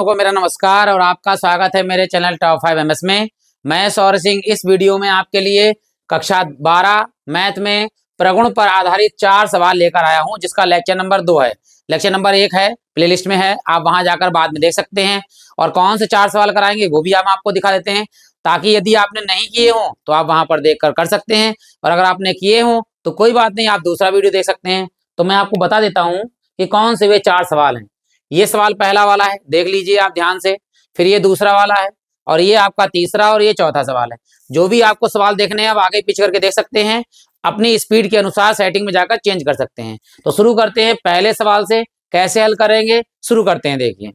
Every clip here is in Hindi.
को मेरा नमस्कार और आपका स्वागत है मेरे चैनल टॉप 5 एमएस में। मैं सौर सिंह इस वीडियो में आपके लिए कक्षा 12 मैथ में प्रगुण पर आधारित 4 सवाल लेकर आया हूं, जिसका लेक्चर नंबर 2 है। लेक्चर नंबर 1 है, प्लेलिस्ट में है, आप वहां जाकर बाद में देख सकते हैं। और कौन से 4 सवाल कराएंगे वो भी हम आपको दिखा देते हैं, ताकि यदि आपने नहीं किए हों तो आप वहां पर देख कर सकते हैं, और अगर आपने किए हों तो कोई बात नहीं, आप दूसरा वीडियो देख सकते हैं। तो मैं आपको बता देता हूँ कि कौन से वे 4 सवाल हैं। ये सवाल पहला वाला है, देख लीजिए आप ध्यान से। फिर ये दूसरा वाला है, और ये आपका तीसरा, और ये चौथा सवाल है। जो भी आपको सवाल देखने हैं आप आगे पीछे करके देख सकते हैं, अपनी स्पीड के अनुसार सेटिंग में जाकर चेंज कर सकते हैं। तो शुरू करते हैं पहले सवाल से, कैसे हल करेंगे शुरू करते हैं। देखिए,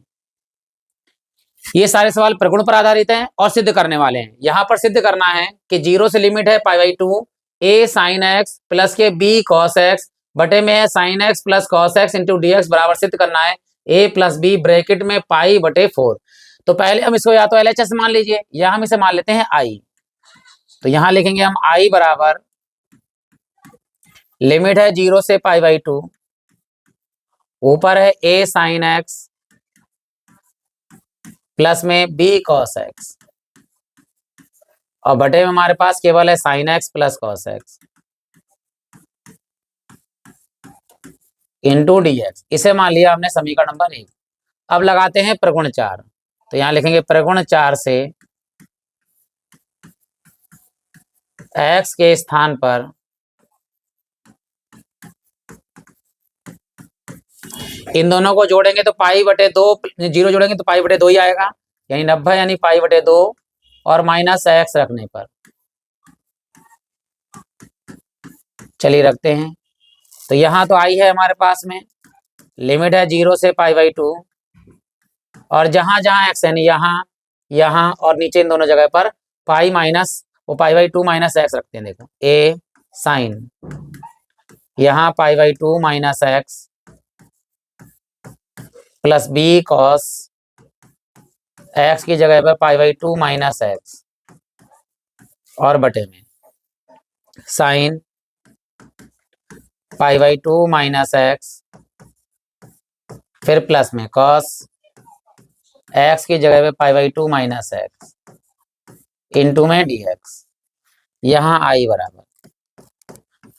ये सारे सवाल प्रगुण पर आधारित हैं और सिद्ध करने वाले हैं। यहाँ पर सिद्ध करना है कि 0 से लिमिट है π/2 a sin x प्लस के b cos x बटे में है sin x plus cos x into dx बराबर सिद्ध करना है a प्लस b ब्रैकेट में π/4। तो पहले हम इसको या तो LHS मान लीजिए या हम इसे मान लेते हैं I। तो यहां लिखेंगे हम I बराबर लिमिट है 0 से π/2, ऊपर है a sin x प्लस में b cos x, और बटे में हमारे पास केवल है sin x plus cos x into dx। इसे मान लिया हमने समीकरण नंबर 1। अब लगाते हैं प्रगुण 4। तो यहां लिखेंगे प्रगुण 4 से x के स्थान पर इन दोनों को जोड़ेंगे तो π/2, 0 जोड़ेंगे तो π/2 ही आएगा, यानी 90, यानी π/2 और माइनस x रखने पर। चलिए रखते हैं। तो यहाँ तो I है हमारे पास में, लिमिट है 0 से π/2, और जहां जहां x है यहाँ यहाँ और नीचे इन दोनों जगह पर पाई माइनस वो π/2 माइनस x रखते हैं। देखो a साइन, यहाँ π/2 minus x plus b cos x की जगह पर π/2 माइनस x, और बटे में साइन π/2 माइनस x, फिर प्लस में cos x की जगह पे π/2 माइनस x इंटू में dx। यहाँ I बराबर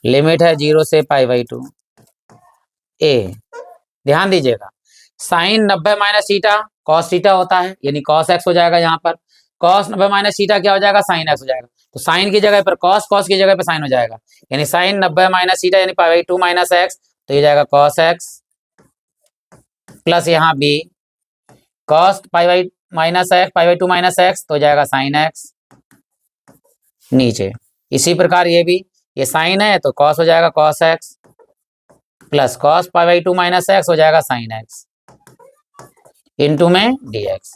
लिमिट है 0 से π/2 a। ध्यान दीजिएगा, sine 90 minus theta cos theta होता है, यानी cos x हो जाएगा। यहाँ पर cos 90 माइनस थीटा क्या हो जाएगा, साइन x हो जाएगा। तो साइन की जगह पर cos, cos की जगह पर साइन हो जाएगा, यानी साइन 90 माइनस थीटा यानी π/2 माइनस x। तो ये जाएगा cos x प्लस यहाँ b cos π/2 माइनस x, तो जाएगा साइन x नीचे। इसी प्रकार ये भी, ये साइन है तो cos हो जाएगा cos x plus cos π/2 minus x हो जाएगा साइन x इंटू में dx।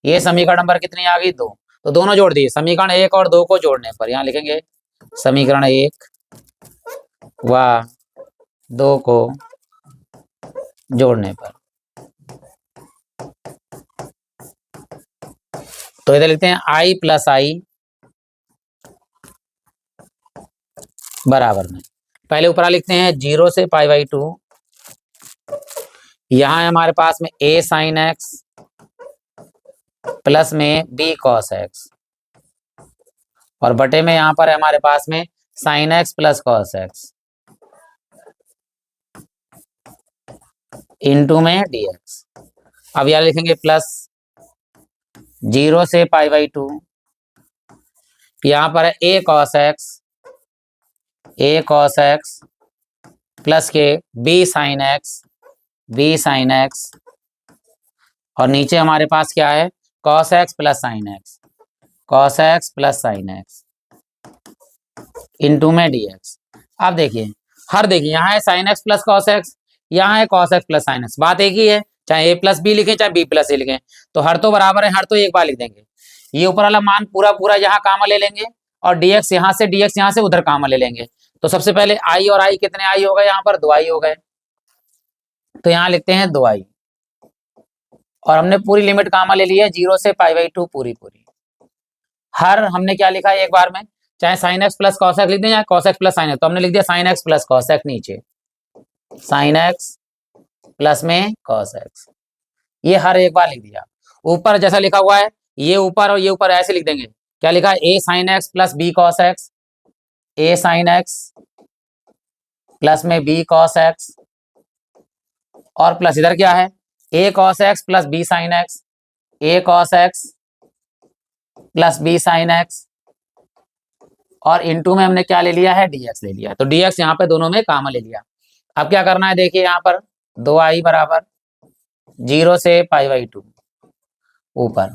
ये समीकरण नंबर कितनी आ गई, 2। तो दोनों जोड़ दिए, समीकरण 1 और 2 को जोड़ने पर यहाँ लिखेंगे समीकरण 1 व 2 को जोड़ने पर। तो इधर लिखते हैं I प्लस I बराबर में, पहले ऊपर लिखते हैं 0 से π/2, यहाँ है हमारे पास में a साइन x प्लस में b cos x, और बटे में यहाँ पर है हमारे पास में sine x plus cos x into में dx। अब यहाँ लिखेंगे प्लस 0 से π/2, यहाँ पर है a cos x प्लस के b साइन x, और नीचे हमारे पास क्या है cos x plus sine x into में dx। अब देखिए, देखिए यहाँ है sine x plus cos x, यहाँ है cos x plus sine x। बात एक ही है, चाहे a प्लस बी लिखें चाहे b प्लस a लिखें, तो हर तो बराबर है, हर तो एक बार लिख देंगे। ये ऊपर वाला मान पूरा यहाँ कॉमन ले लेंगे, और dx यहाँ से उधर कॉमन ले लेंगे। तो सबसे पहले I और I कितने I हो गए, यहाँ पर 2I हो गए। तो यहाँ लिखते हैं 2I, और हमने पूरी लिमिट कॉमन ले ली है 0 से π/2 पूरी। हर हमने क्या लिखा है एक बार में, चाहे sign X plus cos x लिख दें, चाहे cos X plus sine x. तो हमने लिख दिया sign X plus cos x नीचे, साइन एक्स प्लस में कॉस एक्स, ये हर एक बार लिख दिया। ऊपर जैसा लिखा हुआ है ये ऊपर और ये ऊपर ऐसे लिख देंगे। क्या लिखा है? A sine X plus B cos X, A sine X plus में बी कॉस एक्स, और प्लस इधर क्या है? A cos X plus B sine X, A cos X plus B sine X, और इनटू में हमने क्या ले लिया है? डीएक्स ले लिया। तो डीएक्स यहाँ पे दोनों में कॉमन ले लिया। अब क्या करना है? देखिए यहाँ पर 2i बराबर 0 से पाई बाई 2 ऊपर।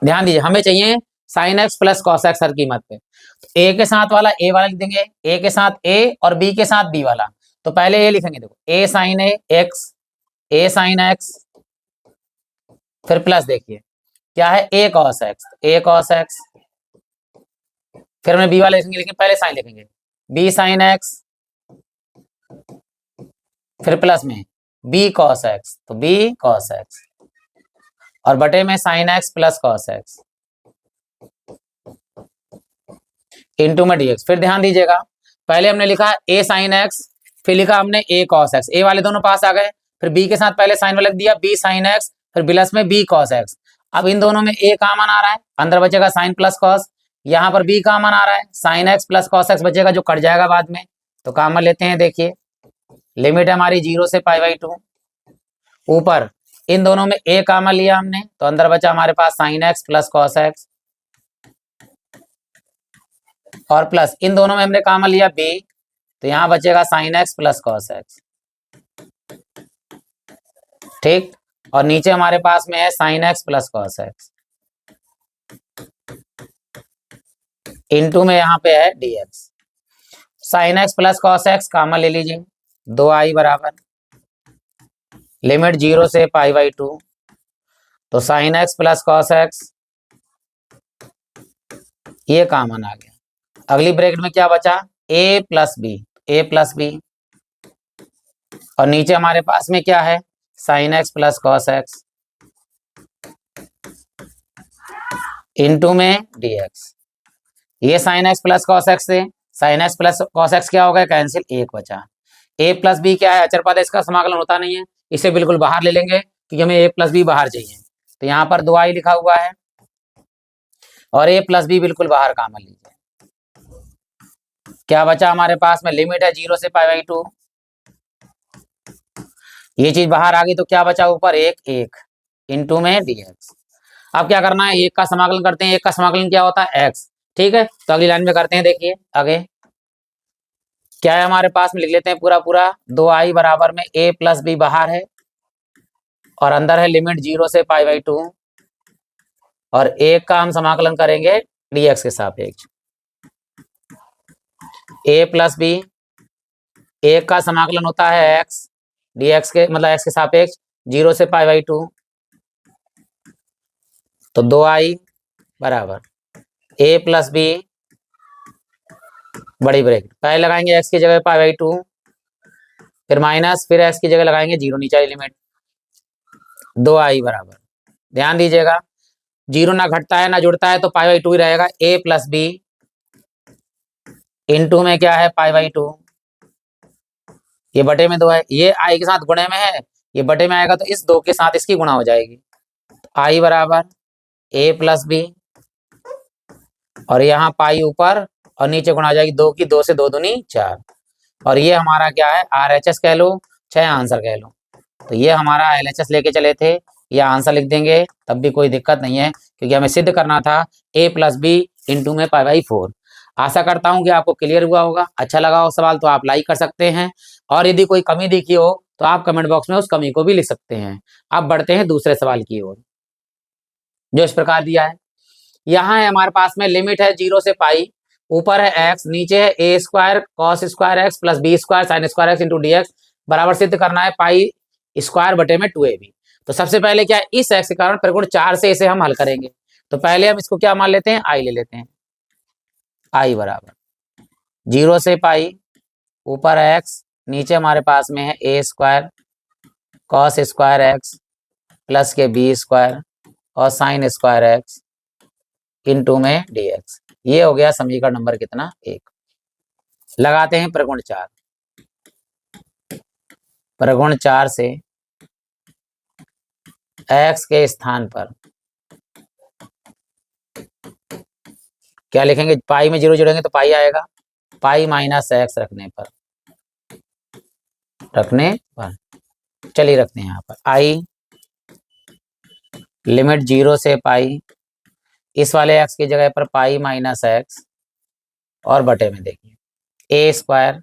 ध्यान दीजिए हमें चाहिए sine X plus cos X हर कीमत पे। ए के साथ वाला ए वाला लिख देंगे, ए के साथ ए और बी के साथ बी वाला। तो पहले ए लिखेंगे, देखो ए sign A x, A sine x, फिर प्लस देखिए क्या है? A cos X, A cos x, फिर हमने बी वाला लिखेंगे लेकिन पहले साइन लिखेंगे, बी साइन एक्स, फिर प्लस में बी कॉस एक्स, तो बी कॉस एक्स, और बटे में sign X plus cos X into में डीएक्स। फिर ध्यान दीजिएगा पहले हमने लिखा ए साइन एक्स, फिर लिखा हमने ए कॉस एक्स, ए वाले दोनों पास आ गए, फिर बी के साथ पहले साइन वाला लिख दिया बी साइन एक्स, फिर प्लस में बी कॉस एक्स। अब इन दोनों में ए कॉमन आ रहा है, अंदर बचेगा साइन प्लस कॉस, यहाँ पर बी कॉमन आ रहा है, sine X plus cos x बचेगा जो कट जाएगा बाद में। तो कॉमन लेते हैं, देखिए लिमिट है हमारी 0 से पाई बाई 2। ऊपर इन दोनों में ए कॉमन लिया हमने, तो अंदर बचा हमारे पास sine X plus cos X, और प्लस इन दोनों में हमने कॉमन लिया बी, तो यहां बचेगा sine X plus cos X. ठीक, और नीचे हमारे पास में है sine X plus cos X into में यहाँ पे है DX. Sine X plus cos X common ले लीजिए, 2i बराबर लिमिट 0 से पाई बाई 2, तो sine X plus cos X ये कॉमन आ गया। अगली ब्रैकेट में क्या बचा? a plus B, A plus B, और नीचे हमारे पास में क्या है? Sine X plus cos X into में डीएक्स। ये sine X plus cos X से sine X plus cos X क्या हो गया? कैंसिल, एक बचा। ए प्लस बी क्या है? अचर पद है, इसका समाकलन होता नहीं है, इसे बिल्कुल बाहर ले लेंगे क्योंकि हमें ए प्लस बी बाहर चाहिए। तो यहाँ पर 2i लिखा हुआ है और ए प्लस बी बिल्कुल बाहर कॉमन लीजिए। क्या बचा हमारे पास में? लिमिट है 0 से पाई बाई 2, ये चीज बाहर आ गई, तो क्या बचा ऊपर? एक इंटू में डीएक्स। अब क्या करना है? एक का समाकलन करते हैं, एक का समाकलन क्या होता है? एक्स। ठीक है, तो अगली लाइन में करते हैं, देखिए आगे क्या है हमारे पास में, लिख लेते हैं पूरा पूरा। 2i बराबर में a प्लस बी बाहर है और अंदर है लिमिट 0 से पाई बाई 2, और एक का हम समाकलन करेंगे डीएक्स के सापेक्ष। a प्लस बी, एक का समाकलन होता है एक्स, डीएक्स के मतलब एक्स के सापेक्ष 0 से पाई बाई 2, तो 2i बराबर a प्लस बी बड़ी ब्रैकेट, पहले लगाएंगे एक्स की जगह पाई बाई 2, फिर माइनस, फिर एक्स की जगह लगाएंगे 0 नीचे लिमिट, 2i बराबर, ध्यान दीजिएगा 0 ना घटता है ना जुड़ता है, तो पाई बाई 2 ही रहेगा। a प्लस बी इंटू में क्या है? पाई बाई 2, ये बटे में 2 है, ये i के साथ गुणे में है, ये बटे में आएगा तो इस 2 के साथ इसकी गुणा हो जाएगी। i बराबर a प्लस बी, और यहाँ पाई ऊपर और नीचे गुणा हो जाएगी 2 की, 2 से 2 दूनी 4, और ये हमारा क्या है? RHS कह लो चाहे आंसर कह लो। तो ये हमारा LHS लेके चले थे, ये आंसर लिख देंगे तब भी कोई दिक्कत नहीं है क्योंकि हमें सिद्ध करना था a प्लस बी इंटू में पाई बाई 4। आशा करता हूँ कि आपको क्लियर हुआ होगा। अच्छा लगा हो सवाल तो आप लाइक कर सकते हैं, और यदि कोई कमी दिखी हो तो आप कमेंट बॉक्स में उस कमी को भी लिख सकते हैं। अब बढ़ते हैं दूसरे सवाल की ओर, जो इस प्रकार दिया है। यहाँ है हमारे पास में लिमिट है 0 से पाई, ऊपर है एक्स, नीचे है A square cos square x plus B square sine square x into DX, बराबर सिद्ध करना है पाई स्क्वायर बटे में 2ab। तो सबसे पहले क्या है? इस एक्स के कारण परिगुण 4 से इसे हम हल करेंगे। तो पहले हम इसको क्या मान लेते हैं? आई ले लेते हैं। आई बराबर 0 से पाई, ऊपर है एक्स, नीचे हमारे पास में है A square cos square x plus के बी स्क्वायर और साइन स्क्वायर एक्स इंटू में डीएक्स। ये हो गया समीकरण नंबर कितना? 1। लगाते हैं परिगुण 4। परिगुण 4 से एक्स के स्थान पर क्या लिखेंगे, पाई में जीरो जोड़ेंगे तो पाई आएगा, पाई माइनस एक्स रखने पर चलिए रखते हैं यहाँ पर आई लिमिट जीरो से पाई, इस वाले एक्स की जगह पर पाई माइनस एक्स और बटे में देखिए ए स्क्वायर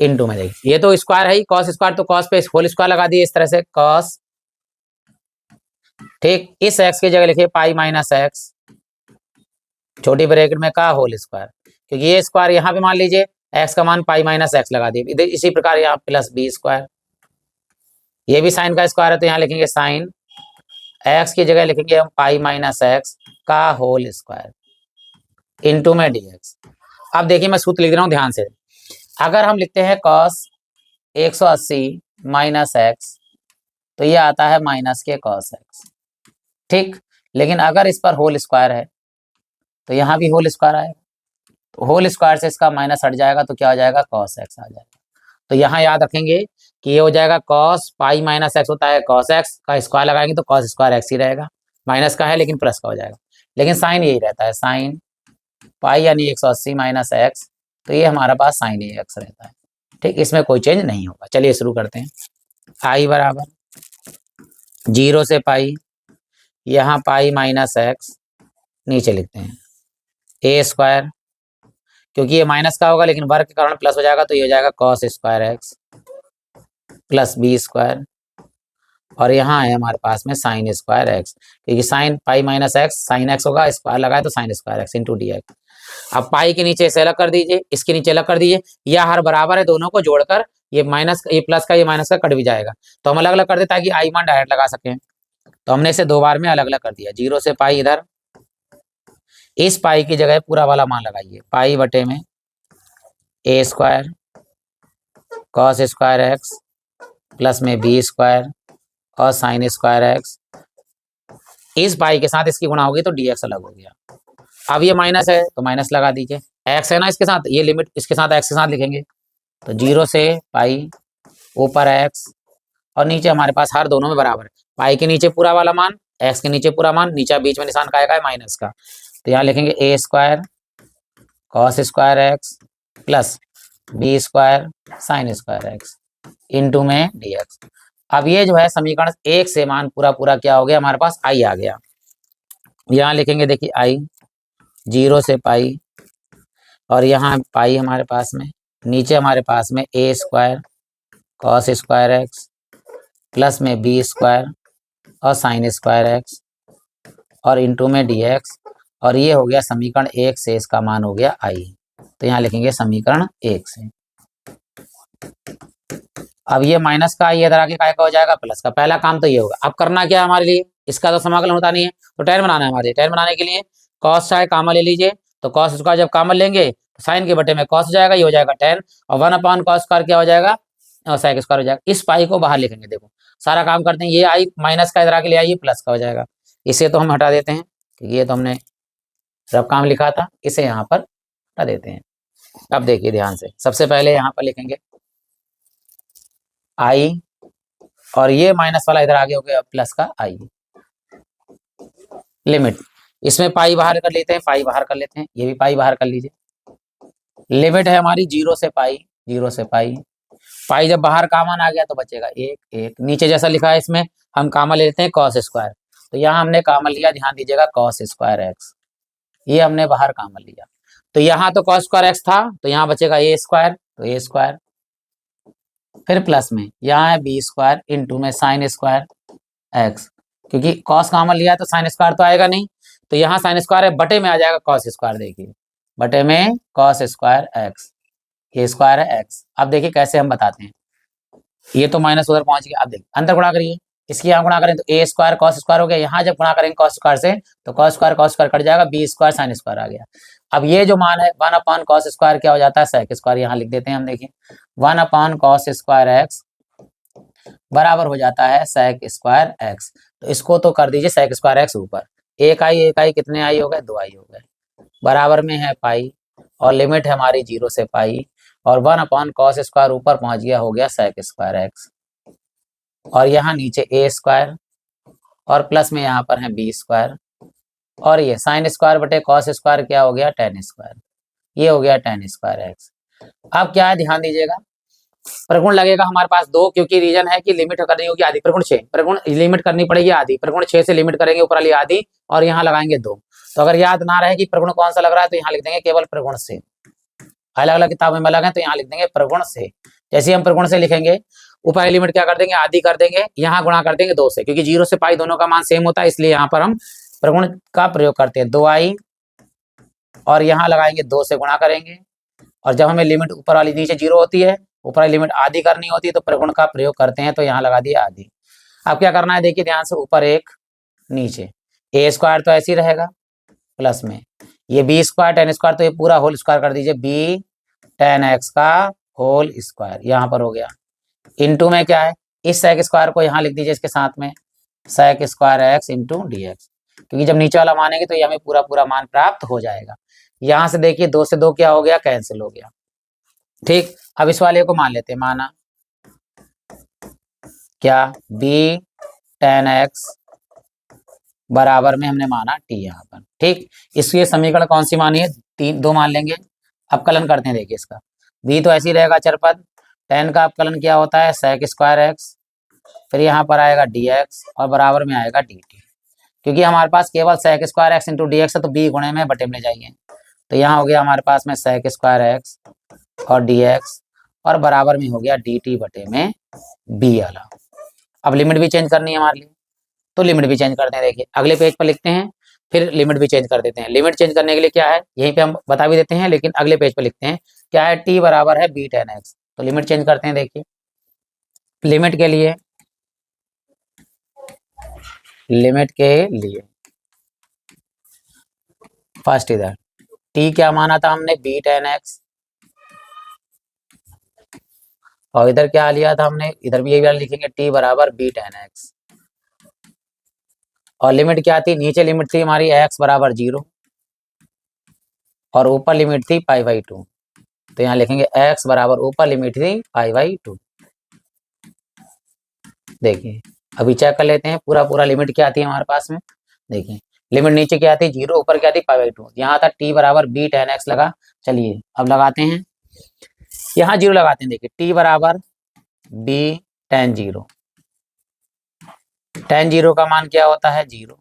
इंटू में देखिए, ये तो स्क्वायर है ही, कॉस स्क्वायर तो कॉस पे होल स्क्वायर लगा दिए इस तरह से कॉस, ठीक। इस एक्स की जगह लिखिए पाई माइनस एक्स छोटी ब्रैकेट में का होल स्क्वायर, क्योंकि ये स्क्वायर यहाँ पे मान लीजिए एक्स का मान पाई माइनस एक्स लगा दिए, इधर इसी प्रकार यहाँ प्लस बी स्क्वायर, ये भी साइन का स्क्वायर है तो यहाँ लिखेंगे साइन एक्स की जगह लिखेंगे हम पाई माइनस एक्स का होल स्क्वायर इंटू में डी एक्स। अब देखिए मैं सूत्र लिख रहा हूँ ध्यान से, अगर हम लिखते हैं कॉस 180 माइनस एक्स तो ये आता है माइनस के कॉस एक्स, ठीक। लेकिन अगर इस पर होल स्क्वायर है तो यहाँ भी होल स्क्वायर आएगा, तो होल स्क्वायर से इसका माइनस हट जाएगा तो क्या हो जाएगा, कॉस एक्स आ जाएगा। तो यहाँ याद रखेंगे कि ये हो जाएगा कॉस पाई माइनस एक्स होता है कॉस एक्स का स्क्वायर लगाएंगे तो कॉस स्क्वायर एक्स ही रहेगा, माइनस का है लेकिन प्लस का हो जाएगा, लेकिन साइन यही रहता है साइन पाई यानी 180 माइनस एक्स, तो ये हमारा पास साइन एक्स रहता है, ठीक। इसमें कोई चेंज नहीं होगा। चलिए शुरू करते हैं। आई बराबर जीरो से पाई, यहाँ पाई माइनस एक्स नीचे लिखते हैं ए स्क्वायर, क्योंकि ये माइनस का होगा लेकिन वर्ग के कारण प्लस हो जाएगा तो ये हो जाएगा cos square x plus B square, और यहाँ है हमारे पास में साइन स्क्वायर एक्स, क्योंकि sine pi minus x sine x होगा, स्क्वायर लगाए तो sine square x into D x. अब पाई के नीचे इसे अलग कर दीजिए, इसके नीचे अलग कर दीजिए, या हर बराबर है दोनों को जोड़कर ये माइनस ये प्लस का ये माइनस का कट भी जाएगा, तो हम अलग अलग कर दे ताकि आई मान डायरेक्ट लगा सकें, तो हमने इसे दो बार में अलग अलग कर दिया। जीरो से पाई इधर, इस पाई की जगह पूरा वाला मान लगाइए, पाई बटे में A square cos square x plus में बी स्क्वायर और साइन स्क्वायर एक्स, इस पाई के साथ इसकी गुणा होगी तो डी एक्स अलग हो गया। अब ये माइनस है तो माइनस लगा दीजिए, एक्स है ना इसके साथ, ये लिमिट इसके साथ एक्स के साथ लिखेंगे, तो जीरो से पाई ऊपर एक्स और नीचे हमारे पास हर दोनों में बराबर है, पाई के नीचे पूरा वाला मान एक्स के नीचे पूरा मान, नीचे बीच में निशान का आएगा माइनस का, तो यहाँ लिखेंगे A square cos square x plus B square sine square x into में डी एक्स। अब ये जो है समीकरण एक से मान पूरा पूरा क्या हो गया, हमारे पास आई आ गया। यहाँ लिखेंगे देखिए आई जीरो से पाई, और यहाँ पाई हमारे पास में, नीचे हमारे पास में A square cos square x plus में बी स्क्वायर और साइन स्क्वायर एक्स और इंटू में डी एक्स, और ये हो गया समीकरण एक से इसका मान हो गया आई, तो यहाँ लिखेंगे समीकरण एक से। अब ये माइनस का आई इधर आके काय का हो जाएगा प्लस का, पहला काम तो ये होगा। अब करना क्या है हमारे लिए, इसका तो समाकलन होता नहीं है तो टैन बनाना है हमारे, टैन बनाने के लिए कॉस चाहे कामन ले लीजिए, तो कॉस स्क्वायर जब कामन लेंगे तो साइन के बटे में कॉस हो जाएगा, ये हो जाएगा टैन, और 1 कॉस स्क्वायर क्या हो जाएगा और सेक स्क्वायर हो जाएगा। इस पाई को बाहर लिखेंगे, देखो सारा काम करते हैं, ये आई माइनस का इधर आके ले आइए प्लस का हो जाएगा, इसे तो हम हटा देते हैं क्योंकि ये तो हमने रब काम लिखा था, इसे यहाँ पर हटा देते हैं। अब देखिए ध्यान से, सबसे पहले यहाँ पर लिखेंगे आई, और ये माइनस वाला इधर आगे हो गया प्लस का आई, लिमिट इसमें पाई बाहर कर लेते हैं, पाई बाहर कर लेते हैं, ये भी पाई बाहर कर लीजिए, लिमिट है हमारी जीरो से पाई, जीरो से पाई, पाई जब बाहर कामन आ गया तो बचेगा एक एक, नीचे जैसा लिखा है इसमें हम कामन ले लेते हैं कॉस स्क्वायर, तो यहाँ हमने कामन लिया, ध्यान दीजिएगा कॉस स्क्वायर एक्स, ये हमने बाहर कामन लिया, तो यहाँ तो कॉस स्क्वायर एक्स था तो यहाँ बचेगा ए स्क्वायर, तो ए स्क्वायर, फिर प्लस में यहाँ है बी स्क्वायर इंटू में साइन स्क्वायर एक्स, क्योंकि कॉस कामन लिया तो साइन स्क्वायर तो आएगा नहीं, तो यहाँ साइन स्क्वायर है बटे में आ जाएगा कॉस स्क्वायर, देखिए बटे में कॉस स्क्वायर एक्स, ये स्क्वायर है एक्स। अब देखिए कैसे हम बताते हैं, ये तो माइनस उधर पहुंच गया, अब देखिए अंदर गुणा करिए, इसकी यहाँ गुणा करें तो ए स्क्वायर कॉस स्क्वायर हो गया, यहाँ जब गुणा करेंगे कॉस स्क्वायर से तो कॉस स्क्वायर कट जाएगा, बी स्क्वायर साइन स्क्वायर आ गया। अब ये जो मान है 1 कॉस स्क्वायर क्या हो जाता है सेक स्क्वायर, यहाँ लिख देते हैं हम, देखिए 1 कॉस स्क्वायर एक्स बराबर हो जाता है सेक स्क्वायर एक्स, तो इसको तो कर दीजिए सेक स्क्वायर एक्स ऊपर, एक आई कितने आई हो गए, 2 आई हो गए, बराबर में है पाई, और लिमिट है हमारी जीरो से पाई, और 1 कॉस स्क्वायर ऊपर पहुंच गया, हो गया सेक स्क्वायर एक्स, और यहाँ नीचे ए स्क्वायर और प्लस में यहाँ पर है बी स्क्वायर, और ये साइन स्क्वायर बटे कॉस स्क्वायर क्या हो गया, टेन स्क्वायर, ये हो गया टेन स्क्वायर एक्स। अब क्या है ध्यान दीजिएगा, प्रगुण लगेगा हमारे पास दो, क्योंकि रीजन है कि लिमिट करनी होगी आधी, प्रगुण 6, प्रगुण लिमिट करनी पड़ेगी आधी, प्रगुण 6 से लिमिट करेंगे ऊपर वाली आधी और यहाँ लगाएंगे 2। तो अगर याद ना रहे कि प्रगुण कौन सा लग रहा है तो यहाँ लिख देंगे केवल प्रगुण से, अलग अलग किताबों में अलग है तो यहाँ लिख देंगे प्रगुण से। जैसे हम प्रगुण से लिखेंगे ऊपर वाली लिमिट क्या कर देंगे, आधी कर देंगे, यहाँ गुणा कर देंगे 2 से, क्योंकि 0 से पाई दोनों का मान सेम होता है, इसलिए यहाँ पर हम प्रगुण का प्रयोग करते हैं, 2i और यहाँ लगाएंगे 2 से गुणा करेंगे, और जब हमें लिमिट ऊपर वाली नीचे 0 होती है, ऊपर वाली लिमिट आधी करनी होती है तो प्रगुण का प्रयोग करते हैं, तो यहाँ लगा दिया आधी। अब क्या करना है देखिए ध्यान से, ऊपर एक नीचे, ए स्क्वायर तो ऐसे ही रहेगा प्लस में ये बी स्क्वायर टेन स्क्वायर, तो ये पूरा होल स्क्वायर कर दीजिए, बी टेन एक्स का होल स्क्वायर यहाँ पर हो गया, इनटू में क्या है, इस सेक स्क्वायर को यहाँ लिख दीजिए इसके साथ में, sec square x into D x, क्योंकि जब नीचे वाला मानेंगे तो ये हमें पूरा पूरा मान प्राप्त हो जाएगा। यहाँ से देखिए 2 से 2 क्या हो गया, कैंसिल हो गया। ठीक, अब इस वाले को मान लेते हैं, माना क्या, बी टेन एक्स बराबर में हमने माना टी यहाँ पर। ठीक, इसलिए समीकरण कौन सी मानी है, 2 मान लेंगे। अपकलन करते हैं, देखिए इसका बी तो ऐसे ही रहेगा चरपद, टेन का अपकलन क्या होता है, सेक स्क्वायर एक्स, फिर यहाँ पर आएगा डी एक्स और बराबर में आएगा डी टी, क्योंकि हमारे पास केवल sec square x into D x है तो बी गुणे में बटे में ले जाइए, तो यहाँ हो गया हमारे पास में सेक स्क्वायर एक्स और डी एक्स और बराबर में हो गया डी टी बटे में बी वाला। अब लिमिट भी चेंज करनी है हमारे लिए, तो लिमिट भी चेंज करते हैं, देखिए अगले पेज पर लिखते हैं, फिर लिमिट भी चेंज कर देते हैं। लिमिट चेंज करने के लिए क्या है, यहीं पे हम बता भी देते हैं, लेकिन अगले पेज पर लिखते हैं क्या है, टी बराबर है बी टेन एक्स, तो लिमिट चेंज करते हैं। देखिए लिमिट के लिए फर्स्ट इधर टी क्या माना था हमने, बी टेन एक्स, और इधर क्या लिया था हमने, इधर भी यही वाला लिखेंगे, टी बराबर बी टेन एक्स, और लिमिट क्या थी, नीचे लिमिट थी हमारी एक्स बराबर 0 और ऊपर लिमिट थी पाई बाई 2, तो यहाँ लिखेंगे एक्स बराबर ऊपर लिमिट थी पाई बाई 2। देखिए अभी चेक कर लेते हैं पूरा पूरा लिमिट क्या थी हमारे पास में, देखिए लिमिट नीचे क्या थी 0, ऊपर क्या थी पाई बाई 2, यहाँ था टी बराबर बी टेन एक्स लगा। चलिए अब लगाते हैं, यहाँ 0 लगाते हैं, देखिए टी बराबर बी टेन 0, टेन 0 का मान क्या होता है 0,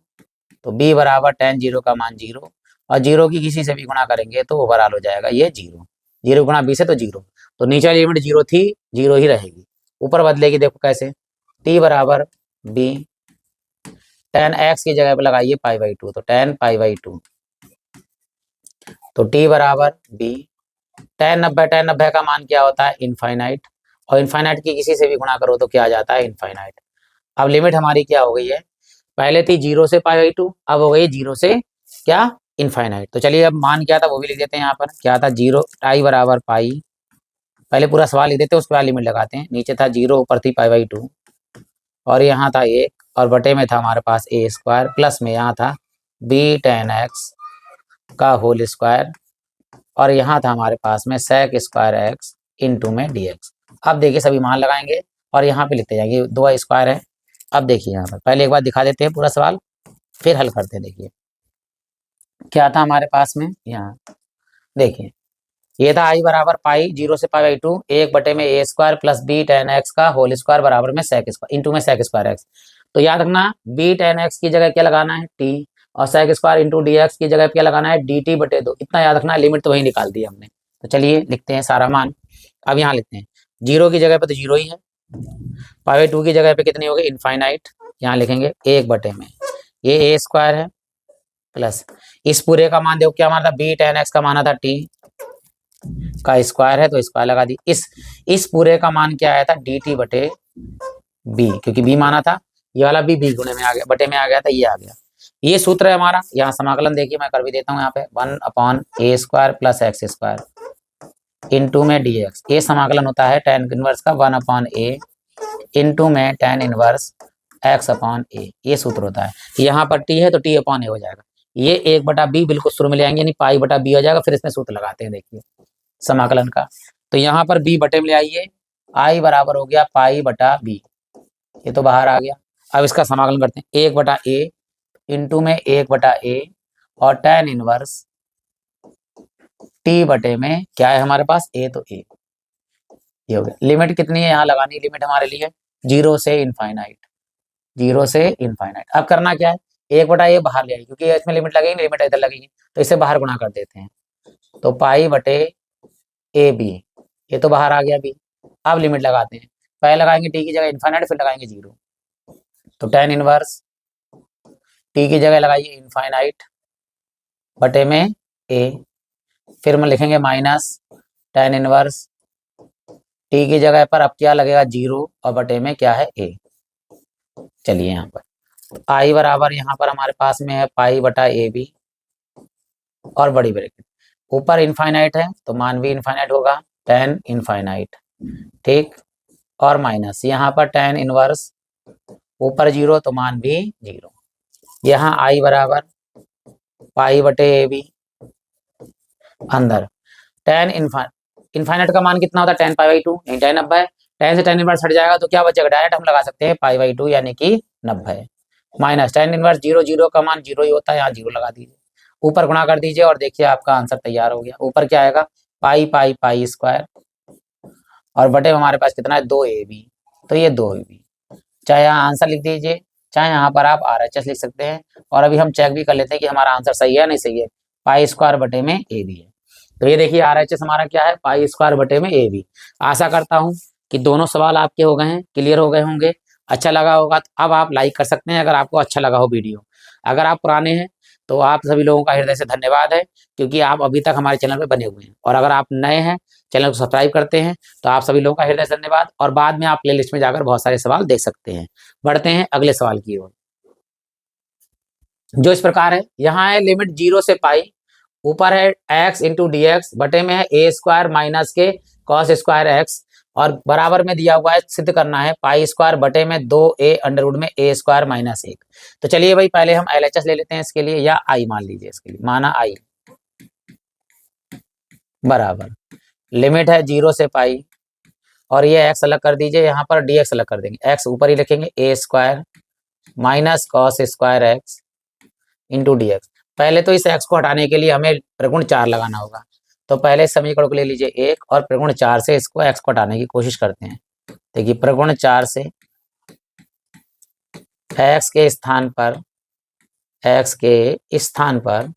तो b बराबर टेन 0 का मान 0, और 0 की किसी से भी गुणा करेंगे तो ओवरऑल हो जाएगा ये 0, 0 गुणा b से तो 0, तो नीचे वाली लिमिट 0 थी 0 ही रहेगी, ऊपर बदलेगी, देखो कैसे, t बराबर b टेन एक्स की जगह पे लगाइए पाई बाई 2, तो टेन पाई बाई 2, तो t बराबर b टेन 90 का मान क्या होता है इनफाइनाइट, और इनफाइनाइट की किसी से भी गुणा करो तो क्या आ जाता है इनफाइनाइट। अब लिमिट हमारी क्या हो गई है, पहले थी 0 से पाई बाई 2, अब हो गई 0 से क्या इनफाइनाइट। तो चलिए अब मान क्या था वो भी लिख देते हैं, यहाँ पर क्या था 0 टाई बराबर पाई, पहले पूरा सवाल लिख देते हैं उसके बाद लिमिट लगाते हैं, नीचे था 0 ऊपर थी पाई बाई 2 और यहाँ था 1 और बटे में था हमारे पास ए स्क्वायर, प्लस में यहाँ था बी टेन एक्स का होल स्क्वायर, और यहाँ था हमारे पास में सेक स्क्वायर एक्स इंटू में डी एक्स। अब देखिए सभी मान लगाएंगे और यहाँ पे लिखते जाएंगे, 2 स्क्वायर है। अब देखिए यहाँ पर पहले एक बार दिखा देते हैं पूरा सवाल, फिर हल करते हैं। देखिए क्या था हमारे पास में, यहाँ देखिए ये था आई बराबर पाई 0 से पाई बाई 2 1 बटे में A square plus B tan X का होल स्क्वायर बराबर में सेक स्क्वायर इंटू में सेक स्क्वायर एक्स। तो याद रखना बी टेन एक्स की जगह क्या लगाना है टी, और sec square into D x की जगह क्या लगाना है डी टी बटे 2, इतना याद रखना है, लिमिट तो वही निकाल दी हमने। तो चलिए लिखते हैं सारा मान, अब यहाँ लिखते हैं 0 की जगह पे तो 0 ही है, पाई बाई 2 की जगह पे कितनी हो गई इनफाइनाइट, यहाँ लिखेंगे 1 बटे में ये ए स्क्वायर है प्लस इस पूरे का मान देखो क्या माना था, बी टेन एक्स का माना था टी का स्क्वायर है तो स्क्वायर लगा दी, इस पूरे का मान क्या आया था डी टी बटे बी, क्योंकि बी माना था, ये वाला बी गुणे में आ गया, बटे में आ गया था, ये आ गया। ये सूत्र है हमारा, यहाँ समाकलन देखिए मैं कर भी देता हूँ, यहाँ पे 1/a square plus x square into में डी एक्स, ये समाकलन होता है टेन इनवर्स का 1/a इंटू में टेन इनवर्स एक्स अपॉन ए, ये सूत्र होता है। यहाँ पर टी है तो टी अपॉन ए हो जाएगा, ये 1/b बिल्कुल शुरू में ले आएंगे, यानी पाई बटा बी हो जाएगा, फिर इसमें सूत्र लगाते हैं देखिए समाकलन का, तो यहाँ पर b बटे में ले आइए, आई बराबर हो गया पाई बटा बी, ये तो बाहर आ गया, अब इसका समाकलन करते हैं, 1/a इंटू में 1/a और tan इनवर्स t बटे में क्या है हमारे पास, a तो a, ये हो गया। लिमिट कितनी है यहाँ लगानी, लिमिट हमारे लिए 0 से इनफाइनाइट, 0 से इनफाइनाइट। अब करना क्या है, 1/a बाहर ले आई क्योंकि इसमें लिमिट लगेगी, लिमिट इधर लगेगी, तो इसे बाहर गुणा कर देते हैं, तो पाई बटे ए बी, ये तो बाहर आ गया बी। अब लिमिट लगाते हैं, पहले लगाएंगे टी की जगह इनफाइनाइट, फिर लगाएंगे 0, तो tan इनवर्स टी की जगह लगाइए इनफाइनाइट बटे में ए, फिर हम लिखेंगे माइनस tan इनवर्स टी की जगह पर अब क्या लगेगा 0 और बटे में क्या है ए। चलिए यहाँ पर आई बराबर यहाँ पर हमारे पास में है पाई बटा ए बी और बड़ी ब्रैकेट, ऊपर इनफाइनाइट है तो मान भी इनफाइनाइट होगा, tan इनफाइनाइट, ठीक, और माइनस यहाँ पर tan इनवर्स ऊपर 0 तो मान भी 0, यहाँ आई बराबर पाई बटे ए बी अंदर tan इनफाइनाइट का मान कितना होता है, tan π/2 नहीं tan 90 है, tan से tan इनवर्स हट जाएगा तो क्या बचेगा, डायरेक्ट हम लगा सकते हैं π/2 यानी कि 90 माइनस tan इनवर्स 0 0 का मान 0 ही होता है, यहाँ 0 लगा दीजिए, ऊपर गुणा कर दीजिए और देखिए आपका आंसर तैयार हो गया। ऊपर क्या आएगा पाई पाई पाई स्क्वायर और बटे हमारे पास कितना है 2ab, तो ये 2ab, चाहे यहाँ आंसर लिख दीजिए चाहे यहाँ पर आप RHS लिख सकते हैं। और अभी हम चेक भी कर लेते हैं कि हमारा आंसर सही है नहीं सही है, पाई स्क्वायर बटे में ए बी है, तो ये देखिए RHS हमारा क्या है पाई स्क्वायर बटे में ए बी। आशा करता हूँ कि दोनों सवाल आपके हो गए हैं, क्लियर हो गए होंगे, अच्छा लगा होगा तो अब आप लाइक कर सकते हैं अगर आपको अच्छा लगा हो वीडियो। अगर आप पुराने हैं तो आप सभी लोगों का हृदय से धन्यवाद है क्योंकि आप अभी तक हमारे चैनल पर बने हुए हैं, और अगर आप नए हैं चैनल को सब्सक्राइब करते हैं तो आप सभी लोगों का हृदय से धन्यवाद। और बाद में आप प्लेलिस्ट में जाकर बहुत सारे सवाल देख सकते हैं। बढ़ते हैं अगले सवाल की ओर, जो इस प्रकार है, यहाँ है लिमिट 0 से पाई, ऊपर है x इंटू डी एक्स बटे में है ए स्क्वायर माइनस के कॉस स्क्वायर एक्स, और बराबर में दिया हुआ है सिद्ध करना है पाई स्क्वायर बटे में 2a अंडर रूट में ए स्क्वायर माइनस 1। तो चलिए भाई पहले हम LHS ले लेते हैं इसके लिए, या आई मान लीजिए, इसके लिए माना आई बराबर लिमिट है 0 से पाई, और ये x अलग कर दीजिए, यहाँ पर dx अलग कर देंगे, x ऊपर ही लिखेंगे A square minus cos square x into D X. पहले तो इस x को हटाने के लिए हमें प्रगुण 4 लगाना होगा, तो पहले समीकरण को ले लीजिए 1 और प्रगुण 4 से इसको x को हटाने की कोशिश करते हैं। देखिए प्रगुण 4 से x के स्थान पर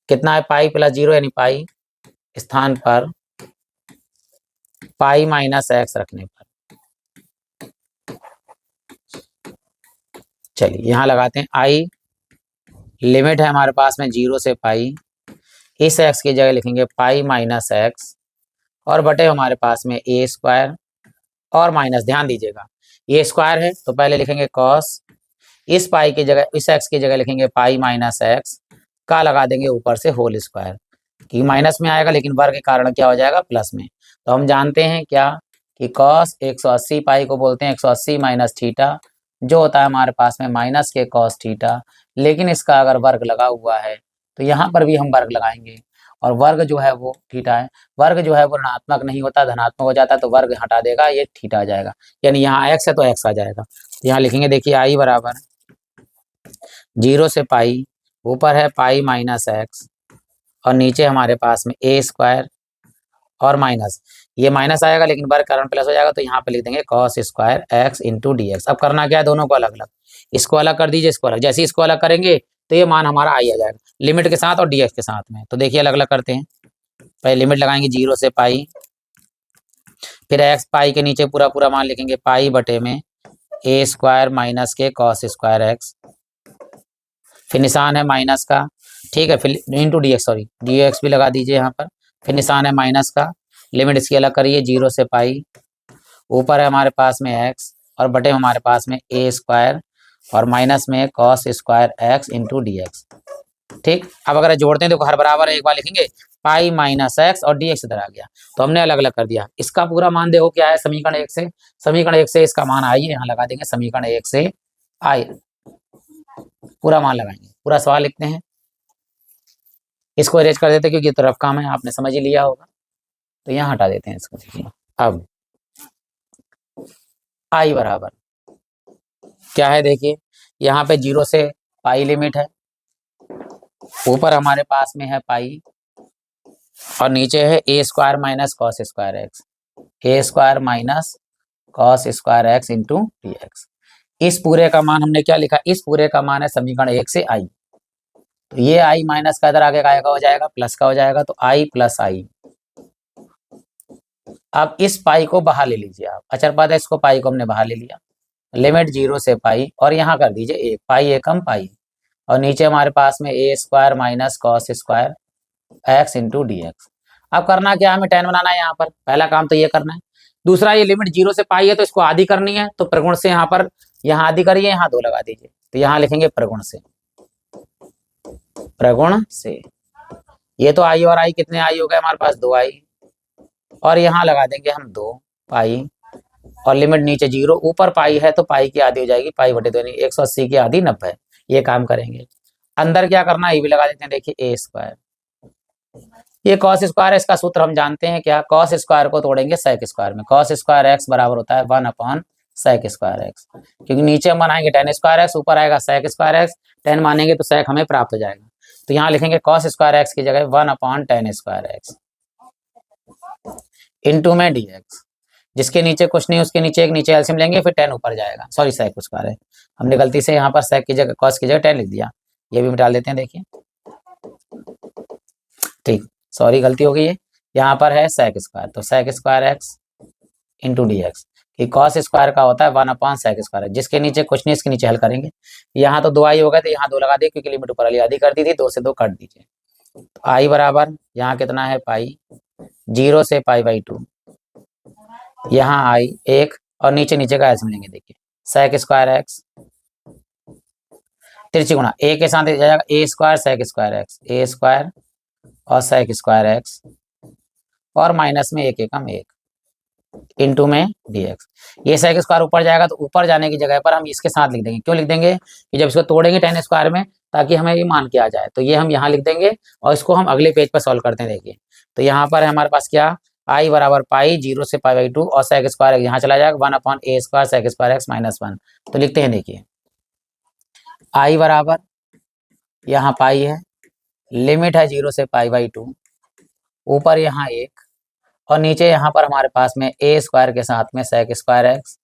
कितना है पाई प्लस 0 यानी पाई, स्थान पर पाई माइनस एक्स रखने पर, चलिए यहाँ लगाते हैं आई, लिमिट है हमारे पास में 0 से पाई, इस x की जगह लिखेंगे पाई माइनस एक्स और बटे हमारे पास में ए स्क्वायर और माइनस, ध्यान दीजिएगा ये स्क्वायर है तो पहले लिखेंगे कॉस, इस पाई की जगह इस x की जगह लिखेंगे पाई माइनस एक्स का लगा देंगे ऊपर से होल स्क्वायर, कि माइनस में आएगा लेकिन वर्ग के कारण क्या हो जाएगा प्लस में। तो हम जानते हैं क्या कि कॉस 180 पाई को बोलते हैं 180 माइनस थीटा, जो होता है हमारे पास में माइनस के कॉस थीटा, लेकिन इसका अगर वर्ग लगा हुआ है तो यहाँ पर भी हम वर्ग लगाएंगे, और वर्ग जो है वो थीटा है, वर्ग जो है वो ऋणात्मक नहीं होता धनात्मक हो जाता है, तो वर्ग हटा देगा ये थीटा आ जाएगा, यानी यहाँ x है तो x आ जाएगा। तो यहाँ लिखेंगे देखिए आई बराबर 0 से पाई, ऊपर है पाई माइनस एक्स और नीचे हमारे पास में ए स्क्वायर और माइनस, ये माइनस आएगा लेकिन वर्ग कारण प्लस हो जाएगा, तो यहाँ पे लिख देंगे cos square x into D x. अब करना क्या है, दोनों को अलग अलग, इसको अलग कर दीजिए, इसको अलग, जैसे इसको अलग करेंगे तो ये मान हमारा आई आ जाएगा लिमिट के साथ और डी एक्स के साथ में। तो देखिए अलग अलग करते हैं, पहले लिमिट लगाएंगे 0 से पाई, फिर एक्स पाई के नीचे पूरा पूरा मान लिखेंगे पाई बटे में ए स्क्वायर माइनस के कॉस स्क्वायर एक्स, फिर निशान है माइनस का, ठीक है, फिर into D x, sorry D x भी लगा दीजिए यहाँ पर, फिर निशान है माइनस का, लिमिट इसकी अलग करिए 0 से पाई, ऊपर है हमारे पास में x और बटे हमारे पास में ए स्क्वायर और माइनस में cos square x into D x, ठीक। अब अगर जोड़ते हैं तो हर बराबर एक बार लिखेंगे पाई माइनस एक्स और डी एक्स इधर आ गया, तो हमने अलग अलग कर दिया। इसका पूरा मान देखो क्या है, समीकरण 1 से, समीकरण 1 से इसका मान आई यहाँ लगा देंगे, समीकरण 1 से आई पूरा मान लगाएंगे, पूरा सवाल लिखते हैं, इसको अरेंज कर देते हैं क्योंकि तो रफ काम है आपने समझ ही लिया होगा, तो यहाँ हटा देते हैं इसको। देखिए अब आई बराबर क्या है देखिए, यहाँ पे 0 से पाई लिमिट है, ऊपर हमारे पास में है पाई और नीचे है A square minus cos square X, A square minus cos square x into D X. इस पूरे का मान हमने क्या लिखा, इस पूरे का मान है समीकरण 1 से आई, तो ये आई माइनस का इधर आगे का हो जाएगा प्लस का हो जाएगा, तो आई प्लस आई। अब इस पाई को बाहर ले लीजिए आप, अचर पद है, इसको पाई को हमने बाहर ले लिया, लिमिट 0 से पाई और यहाँ कर दीजिए एक पाई एकम पाई, और नीचे हमारे पास में A square minus cos square x into D x. अब करना क्या, हमें टेन बनाना है, यहाँ पर पहला काम तो ये करना है। दूसरा, ये लिमिट 0 से पाई है तो इसको आधी करनी है, तो प्रगुण से यहाँ पर, यहाँ आधी करिए, यहाँ 2 लगा दीजिए, तो यहाँ लिखेंगे प्रगुण से, प्रगुण से। ये तो आई और आई कितने आई हो गए हमारे पास, 2 आई, और यहाँ लगा देंगे हम 2 पाई, और लिमिट नीचे 0, ऊपर पाई है तो पाई की आधी हो जाएगी, पाई बटे 2 180 की आधी 90। ये काम करेंगे। अंदर क्या करना है, ये भी लगा देते हैं, देखिए ए स्क्वायर, ये कॉस स्क्वायर है, इसका सूत्र हम जानते हैं क्या, कॉस स्क्वायर को तोड़ेंगे सेक स्क्वायर में, कॉस स्क्वायर एक्स बराबर होता है 1 अपॉन सेक स्क्वायर एक्स, क्योंकि नीचे हम बनाएंगे टेन स्क्वायर एक्स, ऊपर आएगा सेक स्क्वायर एक्स, टेन मानेंगे तो सेक हमें प्राप्त हो जाएगा, तो यहाँ लिखेंगे कॉस स्क्वायर एक्स की जगह 1 upon ten square x into में डी एक्स, जिसके नीचे कुछ नहीं उसके नीचे एक, नीचे एलसीएम लेंगे फिर टेन ऊपर जाएगा, सॉरी सेक स्क्वायर है, हमने गलती से यहाँ पर सेक की जगह कॉस की जगह टेन लिख दिया, ये भी मिटा देते हैं, देखिए ठीक, सॉरी गलती हो गई है, यहाँ पर है सेक स्क्वायर, तो sec square x into D x, कि कॉस स्क्वायर का होता है 1 अपॉन सेक स्क्वायर, जिसके नीचे कुछ नहीं इसके नीचे हल करेंगे, यहाँ तो 2 आई हो गए तो यहाँ 2 लगा दिए, क्योंकि लिमिट ऊपर वाली आधी कर दी थी, 2 से 2 काट दीजिए, तो आई बराबर यहाँ कितना है पाई, 0 से पाई बाई 2, यहाँ आई 1 और नीचे नीचे का एल्सियम लेंगे, देखिए सेक स्क्वायर एक्स तिरछी गुणा ए के साथ जाएगा ए square sec square X, A square और सेक स्क्वायर एक्स, और माइनस में एक एकम 1 इंटू में डी एक्स। ये सेक स्क्वायर ऊपर जाएगा तो ऊपर जाने की जगह पर हम इसके साथ लिख देंगे, क्यों लिख देंगे कि जब इसको तोड़ेंगे टेन स्क्वायर में ताकि हमें ये मान के आ जाए, तो ये हम यहाँ लिख देंगे और इसको हम अगले पेज पर सॉल्व करते हैं, देखिए तो यहाँ पर है हमारे पास क्या, आई बराबर पाई 0 से पाई बाई 2 और सेक स्क्वायर यहाँ चला जाएगा 1 upon A square sec square X minus 1, तो लिखते हैं, देखिए आई बराबर यहाँ पाई है, लिमिट है 0 से पाई बाई 2, ऊपर यहाँ 1 और नीचे यहाँ पर हमारे पास में ए स्क्वायर के साथ में सेक स्क्वायर एक्स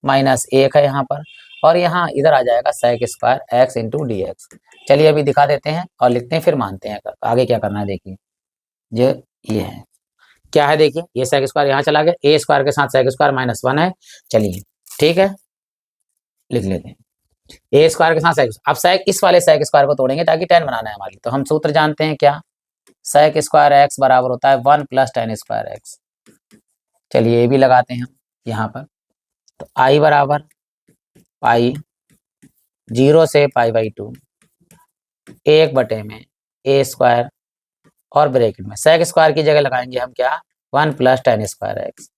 माइनस 1 है यहाँ पर, और यहाँ इधर आ जाएगा sec square x into D x. चलिए अभी दिखा देते हैं और लिखते हैं फिर मानते हैं आगे क्या करना है, देखिए जो ये है क्या है, देखिए ये सेक स्क्वायर यहाँ चला गया, ए स्क्वायर के साथ सेक स्क्वायर माइनस 1 है, चलिए ठीक है लिख लेते हैं, ए स्क्वायर के साथ सेक, अब सेक इस वाले सेक स्क्वायर को तोड़ेंगे ताकि टेन बनाना है हमारी, तो हम सूत्र जानते हैं क्या, सेक स्क्वायर एक्स बराबर होता है 1 प्लस टेन स्क्वायर एक्स। चलिए ये भी लगाते हैं हम यहाँ पर, तो आई बराबर पाई 0 से पाई बाई 2 1 बटे में ए स्क्वायर और ब्रैकेट में सेक स्क्वायर की जगह लगाएंगे हम क्या, 1 plus ten square x,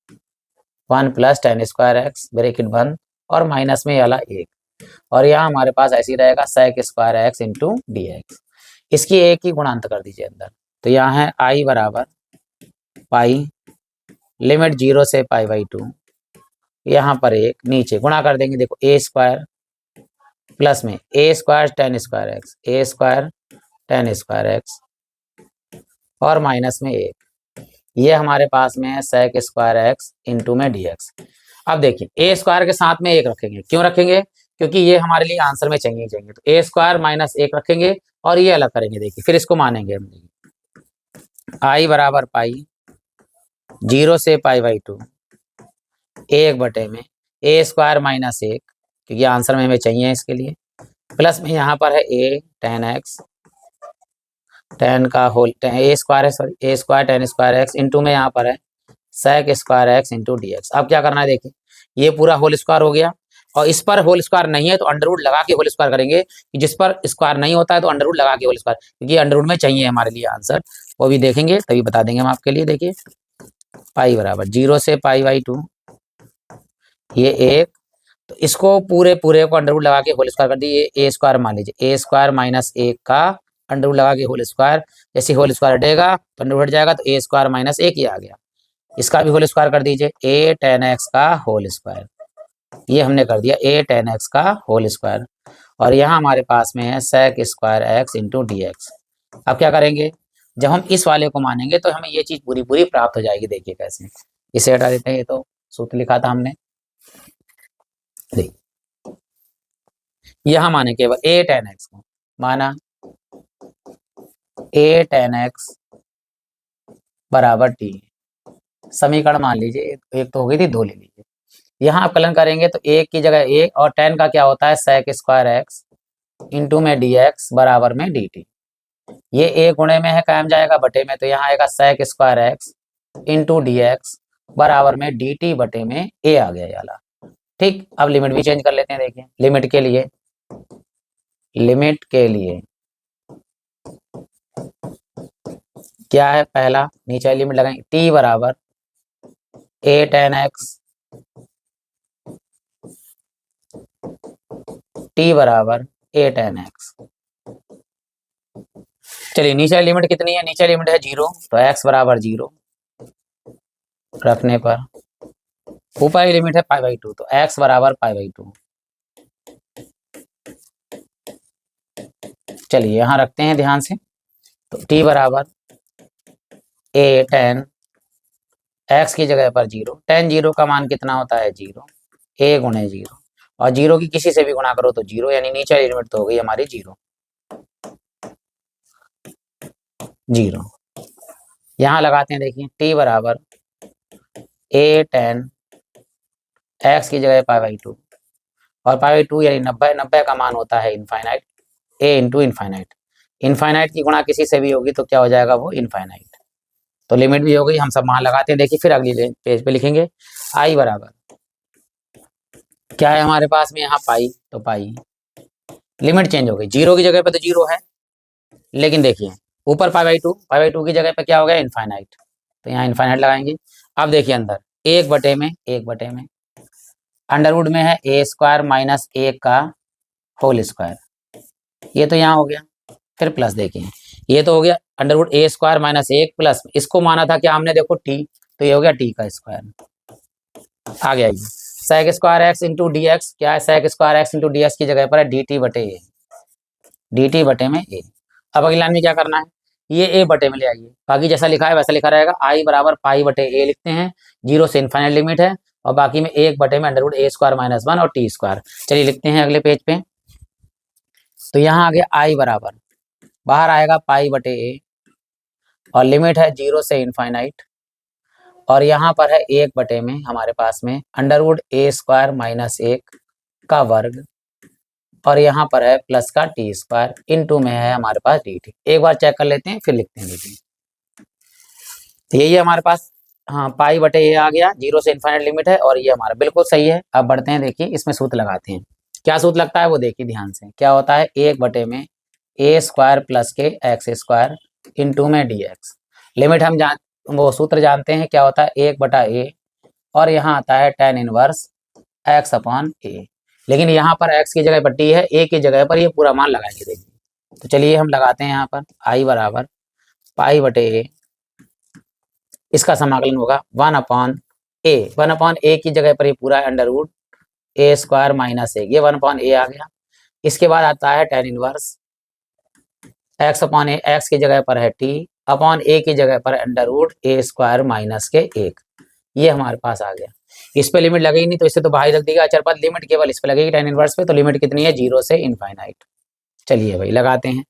1 plus ten square x bracket बंद और माइनस में वाला 1, और यहाँ हमारे पास ऐसे ही रहेगा sec square x into D x, इसकी एक ही गुणांत कर दीजिए अंदर, तो यहाँ है आई बराबर पाई लिमिट 0 से पाई बाई 2, यहाँ पर 1 नीचे गुणा कर देंगे, देखो ए स्क्वायर प्लस में A square tan square X, A square tan square X और माइनस में 1, ये हमारे पास में है सेक स्क्वायर एक्स इंटू में डी एक्स। अब देखिए ए स्क्वायर के साथ में 1 रखेंगे, क्यों रखेंगे, क्योंकि ये हमारे लिए आंसर में चाहिए, तो ए स्क्वायर माइनस 1 रखेंगे और ये अलग करेंगे, देखिए फिर इसको मानेंगे हम, आई बराबर पाई 0 से पाई बाई 2 1 बटे में ए स्क्वायर माइनस 1, क्योंकि आंसर में हमें चाहिए इसके लिए, प्लस में यहाँ पर है ए टेन एक्स टेन का होल ए स्क्वायर है, sorry A square tan square x into में यहाँ पर है sec square x into D x. अब क्या करना है, देखिए ये पूरा होल स्क्वायर हो गया और इस पर होल स्क्वायर नहीं है तो अंडर रूट लगा के होल स्क्वायर करेंगे, कि जिस पर स्क्वायर नहीं होता है तो अंडर रूट लगा के होल स्क्वायर, क्योंकि अंडर रूट में चाहिए हमारे लिए आंसर, वो भी देखेंगे तभी बता देंगे हम आपके लिए। देखिए पाई बराबर 0 से पाई बाई 2 ये 1, तो इसको पूरे को अंडर रूट लगा के होल स्क्वायर कर दिए, ए स्क्वायर मान लीजिए ए स्क्वायर माइनस 1 का अंडर रूट लगा के होल स्क्वायर, जैसे होल स्क्वायर हटेगा तो अंडर रूट हट जाएगा, तो ए स्क्वायर माइनस 1 ही आ गया, इसका भी होल स्क्वायर कर दीजिए ए टेन एक्स का होल स्क्वायर, ये हमने कर दिया a tan x का होल स्क्वायर, और यहाँ हमारे पास में है sec square x into D x. अब क्या करेंगे, जब हम इस वाले को मानेंगे तो हमें ये चीज पूरी पूरी प्राप्त हो जाएगी। देखिए कैसे, इसे हटा देते हैं, ये तो सूत्र लिखा था हमने। देखिए यहाँ माने केवल a tan x को, माना a tan x बराबर t। समीकरण मान लीजिए, एक तो हो गई थी, दो ले लीजिए। यहाँ आप कलन करेंगे तो एक की जगह एक, और tan का क्या होता है sec स्क्वायर x इंटू में dx बराबर में dt। ये a गुणे में है, कायम जाएगा बटे में, तो यहाँ आएगा sec square x into dx बराबर में dt बटे में a आ गया ये वाला। ठीक, अब लिमिट भी चेंज कर लेते हैं। देखिए लिमिट के लिए क्या है, पहला नीचे लिमिट लगाएंगे, t बराबर a tan x, t बराबर a tan x। चलिए नीचे लिमिट कितनी है, नीचे लिमिट है 0, तो x बराबर 0 रखने पर ऊपर की लिमिट है π/2, तो x बराबर π/2। चलिए यहाँ रखते हैं ध्यान से, तो t बराबर a tan x की जगह पर 0, tan 0 का मान कितना होता है 0, a गुणे 0, और 0 की किसी से भी गुणा करो तो 0, यानी नीचे लिमिट तो हो गई हमारी 0। यहाँ लगाते हैं, देखिए t बराबर a tan x की जगह π/2, और π/2 यानी 90, 90 का मान होता है infinite, a into infinite. Infinite की गुणा किसी से भी होगी तो क्या हो जाएगा, वो इनफाइनाइट। तो लिमिट भी हो गई, हम सब मान लगाते हैं। देखिए फिर अगली पेज पे लिखेंगे i बराबर क्या है हमारे पास में यहाँ पाई, तो पाई लिमिट चेंज हो गई, 0 की जगह पे तो 0 है, लेकिन देखिए ऊपर π/2 की जगह पे क्या हो गया इनफाइनाइट, तो यहाँ इनफाइनाइट लगाएंगे। अब देखिए अंदर एक बटे में अंडरवुड में है a स्क्वायर माइनस 1 का होल स्क्वायर, ये तो यहाँ हो गया। फिर प्लस देखिए, ये तो हो गया under root a square minus 1 plus, इसको माना था क्या हमने, देखो t, तो ये हो गया t का स्क्वायर आ गया। ये sec square x into D x, क्या है sec square x into D x की जगह पर है dt बटे a, dt बटे में a। अब अगली लाइन में क्या करना है, ये a बटे में ले आइए, बाकी जैसा लिखा है वैसा लिखा रहेगा, i बराबर पाई बटे a लिखते हैं, 0 से इनफाइनाइट लिमिट है, और बाकी में 1 बटे में अंडरवुड a स्क्वायर माइनस 1 और t स्क्वायर। चलिए लिखते हैं अगले पेज पे, तो यहाँ आ गया i बराबर, बाहर आएगा पाई बटे a, और लिमिट है 0 से इनफाइनाइट, और यहाँ पर है 1 बटे में हमारे पास में अंडरवुड a स्क्वायर माइनस 1 का वर्ग, और यहाँ पर है प्लस का टी स्क्वायर, इनटू में है हमारे पास डी टी। एक बार चेक कर लेते हैं फिर लिखते हैं डी। तो यही है हमारे पास, हाँ पाई बटे ये आ गया, 0 से इनफाइनाइट लिमिट है, और ये हमारा बिल्कुल सही है। अब बढ़ते हैं, देखिए इसमें सूत्र लगाते हैं, क्या सूत्र लगता है वो देखिए ध्यान से, क्या होता है 1 बटे में a स्क्वायर प्लस के एक्स स्क्वायर इंटू में डी एक्स। लिमिट हम वो सूत्र जानते हैं, क्या होता है 1 बटा a, और यहाँ आता है tan inverse x upon a, लेकिन यहाँ पर x की जगह पर t है, a की जगह पर ये पूरा मान लगाएंगे। देखिए तो चलिए हम लगाते हैं यहाँ पर i बराबर पाई बटे a, इसका समाकलन होगा 1 अपॉन a की जगह पर ये पूरा अंडरवुड a स्क्वायर माइनस 1, ये 1 अपॉन a आ गया। इसके बाद आता है tan inverse x upon a, x की जगह पर है t अपॉन a की जगह पर अंडरवुड a स्क्वायर माइनस के 1, ये हमारे पास आ गया। इस पे लिमिट लगेगी नहीं तो इससे तो बाहर रख देगा, अचर पर लिमिट केवल इस पे लगेगी tan इनवर्स पे, तो लिमिट कितनी है 0 से इनफाइनाइट। चलिए भाई लगाते हैं,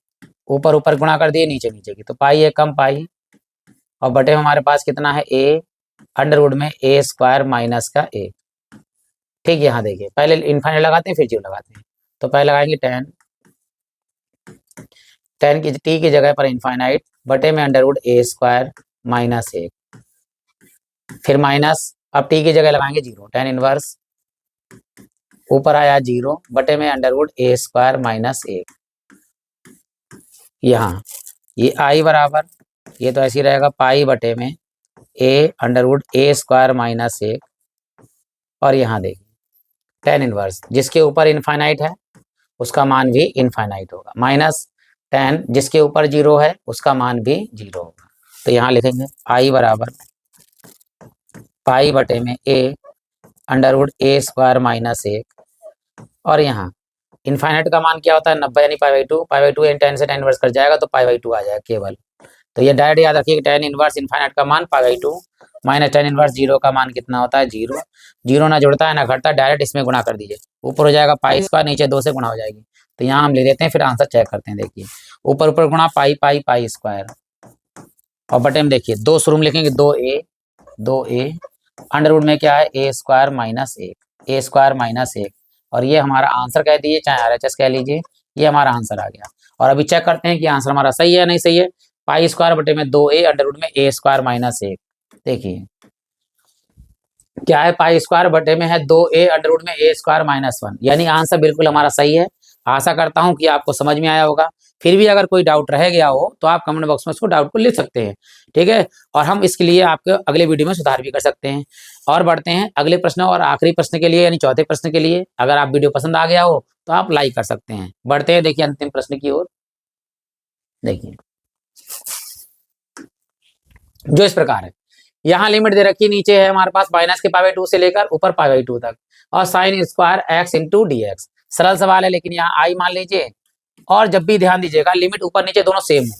ऊपर ऊपर गुणा कर दिए, नीचे नीचे की, तो पाई है कम पाई, और बटे में हमारे पास कितना है a अंडरवुड में a स्क्वायर माइनस का 1। ठीक है, यहाँ देखिए पहले इनफाइनाइट लगाते हैं फिर 0 लगाते हैं, तो पहले लगाएंगे tan की t की जगह पर इनफाइनाइट बटे में अंडरवुड a स्क्वायर माइनस 1, फिर माइनस, अब t की जगह लगाएंगे 0, tan इनवर्स ऊपर आया 0 बटे में अंडरवुड a स्क्वायर माइनस 1। यहाँ ये i बराबर, ये तो ऐसे ही रहेगा पाई बटे में a under root a square minus 1, और यहाँ देखिए tan इनवर्स जिसके ऊपर इनफाइनाइट है उसका मान भी इनफाइनाइट होगा, माइनस tan जिसके ऊपर 0 है उसका मान भी 0 होगा। तो यहाँ लिखेंगे i बराबर पाई बटे में a √a² माइनस 1। और यहाँ इनफाइनाइट का मान क्या होता है 90 यानी π/2। π/2 यानी 10 से 10 इनवर्स कर जाएगा तो π/2 आ जाएगा केवल। तो ये डायरेक्ट याद रखिए 10 इनवर्स इनफाइनाइट का मान π/2 माइनस 10 इनवर्स जीरो का मान कितना होता है 0। जीरो ना जुड़ता है ना घटता, डायरेक्ट इसमें गुणा कर दीजिए। ऊपर हो जाएगा π², नीचे 2 से गुणा हो जाएगी। तो यहाँ हम ले लेते हैं, फिर आंसर चेक करते हैं। देखिए ऊपर ऊपर गुणा π² और बटे में देखिए 2 शुरू में लिखेंगे 2a अंडर में क्या है a² माइनस 1 और ये हमारा आंसर कह दीजिए, चाहे RHS कह लीजिए, ये हमारा आंसर आ गया। और अभी चेक करते हैं कि आंसर हमारा सही है या नहीं सही है। π² बटे में 2a अंडर में a² माइनस 1। देखिए क्या है, π² बटे में है 2a अंडर में a² माइनस 1, यानी आंसर बिल्कुल हमारा सही है। आशा करता हूं कि आपको समझ में आया होगा। फिर भी अगर कोई डाउट रह गया हो तो आप कमेंट बॉक्स में उसको डाउट को लिख सकते हैं, ठीक है। और हम इसके लिए आपके अगले वीडियो में सुधार भी कर सकते हैं। और बढ़ते हैं अगले प्रश्न और आखिरी प्रश्न के लिए, यानी चौथे प्रश्न के लिए। अगर आप वीडियो पसंद आ गया हो तो आप लाइक कर सकते हैं। बढ़ते हैं देखिए अंतिम प्रश्न की ओर। देखिए जो इस प्रकार है, यहाँ लिमिट दे रखी, नीचे है हमारे पास माइनस के π/2 से लेकर ऊपर π/2 तक और sin square x into dx। सरल सवाल है, लेकिन यहाँ आई मान लीजिए। और जब भी ध्यान दीजिएगा लिमिट ऊपर नीचे दोनों सेम हो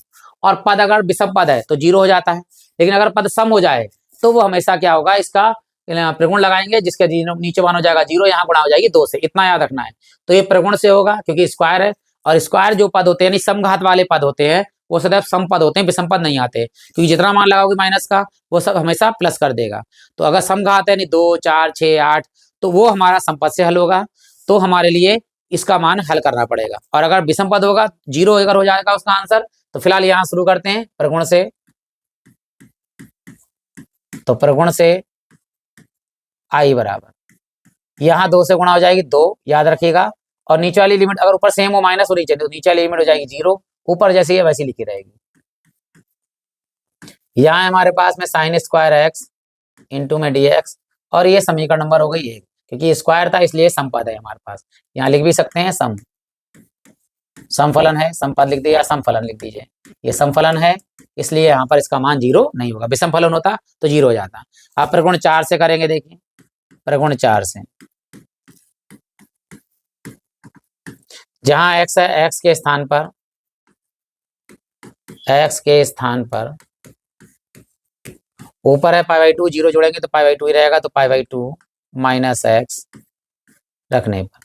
और पद अगर विषम पद है तो 0 हो जाता है, लेकिन अगर पद सम हो जाए तो वो हमेशा क्या होगा, इसका प्रगुण लगाएंगे, जिसके नीचे मान हो जाएगा 0, यहाँ गुणा हो जाएगी 2 से। इतना याद रखना है। तो ये प्रगुण से होगा क्योंकि स्क्वायर है, और स्क्वायर जो पद होते हैं यानी समघात वाले पद होते हैं वो सदैव सम पद होते हैं, विषम पद नहीं आते। क्योंकि जितना मान लगाओगे माइनस का वो सब हमेशा प्लस कर देगा। तो अगर समघात है यानी 2, 4, 6, 8 तो वो हमारा समपद से हल होगा। तो हमारे लिए इसका मान हल करना पड़ेगा। और अगर विषम पद होगा 0 अगर हो जाएगा उसका आंसर। तो फिलहाल यहाँ शुरू करते हैं प्रगुण से। तो प्रगुण से आई बराबर यहाँ 2 से गुणा हो जाएगी 2, याद रखिएगा। और नीचे वाली लिमिट अगर ऊपर सेम हो माइनस हो नीचे, तो नीचे वाली लिमिट हो जाएगी 0, ऊपर जैसी है वैसी लिखी रहेगी। यहाँ हमारे पास में sin स्क्वायर x इंटू में dx, और ये समीकरण नंबर हो गई 1, क्योंकि स्क्वायर था इसलिए समपद है हमारे पास। यहाँ लिख भी सकते हैं समफलन है, समपद लिख दिया, समफलन लिख दीजिए। ये समफलन है इसलिए यहाँ पर इसका मान 0 नहीं होगा। विषम फलन होता तो 0 हो जाता। आप प्रगुण 4 से करेंगे। देखिए प्रगुण 4 से जहां x है, x के स्थान पर ऊपर है π/2, 0 जोड़ेंगे तो π/2 ही रहेगा। तो π/2 माइनस x रखने पर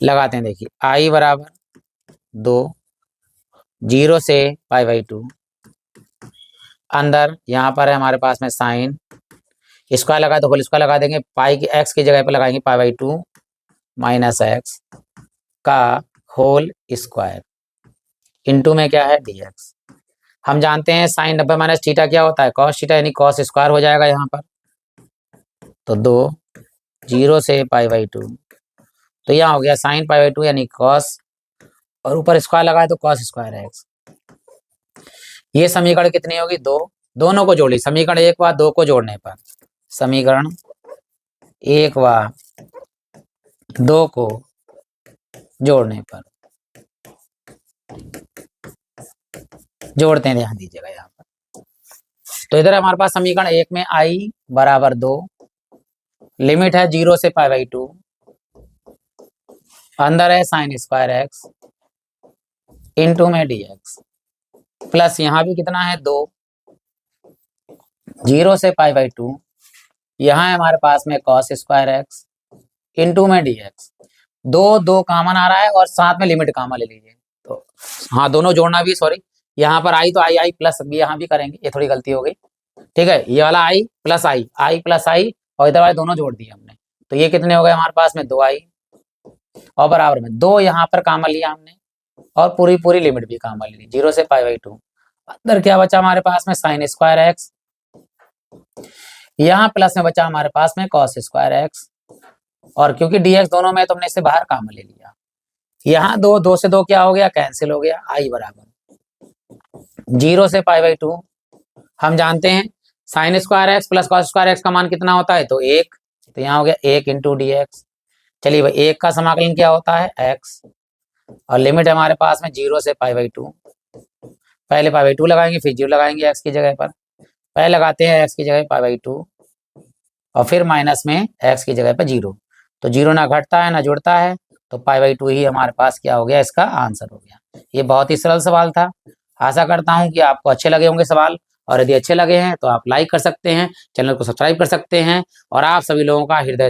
लगाते हैं। देखिए i बराबर 2, 0 से π/2 अंदर यहाँ पर है हमारे पास में साइन स्क्वायर लगा तो होल स्क्वायर लगा देंगे। पाई की x की जगह पर लगाएंगे π/2 माइनस x का होल स्क्वायर इंटू में क्या है dx। हम जानते हैं साइन 90 माइनस थीटा क्या होता है, कॉस थीटा, यानी कॉस स्क्वायर हो जाएगा यहाँ पर। तो 2, 0 से π/2 तो यहाँ हो गया साइन π/2 यानी कॉस, और ऊपर स्क्वायर लगाए तो कॉस स्क्वायर x। ये समीकरण कितनी होगी 2, दोनों को जोड़ ली। समीकरण 1 व 2 को जोड़ने पर, समीकरण 1 व 2 को जोड़ने पर जोड़ते हैं, ध्यान दीजिएगा यहाँ पर। तो इधर हमारे पास समीकरण 1 में i बराबर 2, लिमिट है 0 से π/2, अंदर है साइन स्क्वायर x इंटू में dx, प्लस यहाँ भी कितना है 2, 0 से π/2, यहाँ है हमारे पास में कॉस स्क्वायर x इंटू में dx। 2 कॉमन आ रहा है और साथ में लिमिट कॉमन ले लीजिए। तो हाँ दोनों जोड़ना भी, सॉरी यहाँ पर आई तो आई प्लस भी यहाँ भी करेंगे, ये थोड़ी गलती हो गई, ठीक है। ये वाला आई प्लस आई और इधर वाले दोनों जोड़ दिए हमने। तो ये कितने हो गए हमारे पास में 2i और बराबर में 2 यहाँ पर कॉमन लिया हमने और पूरी लिमिट भी कॉमन ली 0 से π/2। अंदर क्या बचा हमारे पास में साइन स्क्वायर x, यहाँ प्लस में बचा हमारे पास में कॉस स्क्वायर x, और क्योंकि dx दोनों में तुमने इससे बाहर कॉमन ले लिया। यहाँ 2 से 2 क्या हो गया, कैंसिल हो गया। i बराबर 0 से π/2। हम जानते हैं sine square x plus cos square x का मान कितना होता है, तो 1। तो यहाँ हो गया 1 इंटू dx। चलिए भाई 1 का समाकलन क्या होता है x, और लिमिट हमारे पास में 0 से π/2। पहले π/2 लगाएंगे फिर 0 लगाएंगे x की जगह पर। पहले लगाते हैं x की जगह π/2 और फिर माइनस में x की जगह पे 0, तो 0 ना घटता है ना जुड़ता है, तो π/2 ही हमारे पास क्या हो गया, इसका आंसर हो गया। ये बहुत ही सरल सवाल था। आशा करता हूं कि आपको अच्छे लगे होंगे सवाल, और यदि अच्छे लगे हैं तो आप लाइक कर सकते हैं, चैनल को सब्सक्राइब कर सकते हैं, और आप सभी लोगों का हृदय